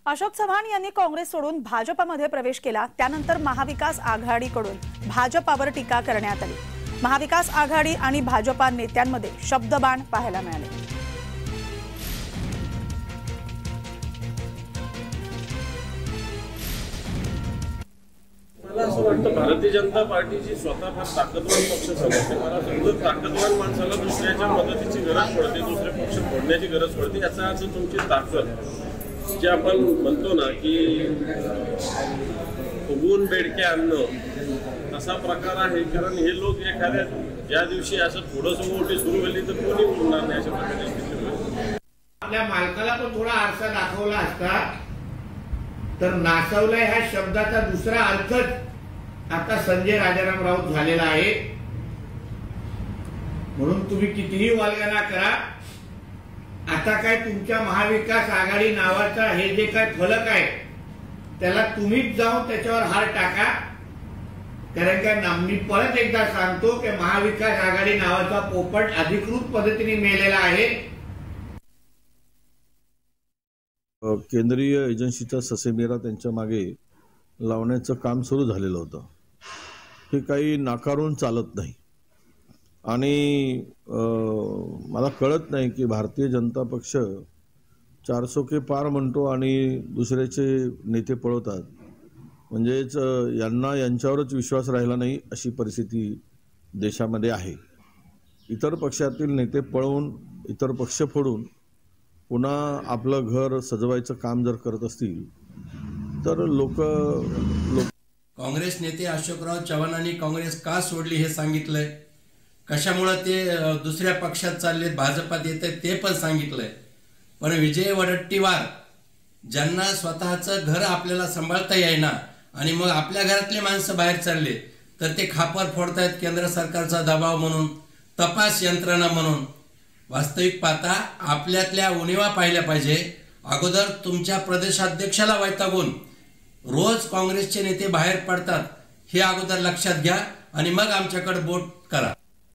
अशोक चव्हाण यांनी काँग्रेस सोडून भाजपमध्ये प्रवेश केला। त्यानंतर महाविकास आघाडीकडून भाजपावर टीका करण्यात आली। महाविकास आघाडी आणि भाजपा नेत्यांमध्ये शब्दबाण पाहायला मिळाले। मला असं वाटतं भारतीय जनता पार्टीची स्वतः फार ताकदवान पक्ष समजते। मला समजत ताकदवान माणसाला दुसऱ्याच्या मदतीची गरज पडते, दुसरे पक्ष फोडण्याची गरज पडते। याचा अर्थ तुमची ताकद जे आपण म्हणतो ना की उगवून बेडके आणणं तसा प्रकार आहे। कारण हे लोक एखाद्या ज्या दिवशी असं थोडंसं मोठी सुरू झाली तर कोणी उडणार नाही अशा प्रकारची स्थिती होईल। आपल्या मालकाला पण थोडा आरसा दाखवला असता तर नासवलाय ह्या शब्दाचा दुसरा अर्थच आता संजय राजाराम राऊत झालेला आहे। म्हणून तुम्ही कितीही वालगाना करा, आता काय तुमच्या महाविकास आघाडी नावाचा हे जे काय फलक आहे त्याला तुम्हीच जाऊन त्याच्यावर हार टाका। कारण काय मी परत एकदा सांगतो की महाविकास आघाडी नावाचा पोपट अधिकृत पद्धतीने मेलेला आहे। केंद्रीय एजन्सीचा ससेमिरा त्यांच्या मागे लावण्याचं काम सुरू झालेलं होतं। हे काही नाकारून चालत नाही आणि मला कळत नाही की भारतीय जनता पक्ष 400 के पार म्हणतो आणि दुसऱ्याचे नेते पळवतात। म्हणजेच यांच्यावरच विश्वास राहिला नाही अशी परिस्थिती देशामध्ये आहे। इतर पक्षातील नेते पळवून इतर पक्ष फोडून पुन्हा आपलं घर सजवायचं काम जर करत असतील तर लोक काँग्रेस नेते अशोकराव चव्हाणांनी काँग्रेस का सोडली हे सांगितलंय, कशामुळे ते दुसऱ्या पक्षात चालले भाजपात येते ते पण सांगितलंय। पण विजय वडट्टीवार ज्यांना स्वतःचं घर आपल्याला सांभाळता येईना आणि मग आपल्या घरातले माणसं बाहेर चालले तर ते खापर फोडतायत केंद्र सरकारचा दबाव म्हणून, तपास यंत्रणा म्हणून। वास्तविक पाहता आपल्यातल्या उणिवा पाहिल्या पाहिजे। अगोदर तुमच्या प्रदेशाध्यक्षाला वैतागून रोज काँग्रेसचे नेते बाहेर पडतात हे अगोदर लक्षात घ्या आणि मग आमच्याकडे बोट करा।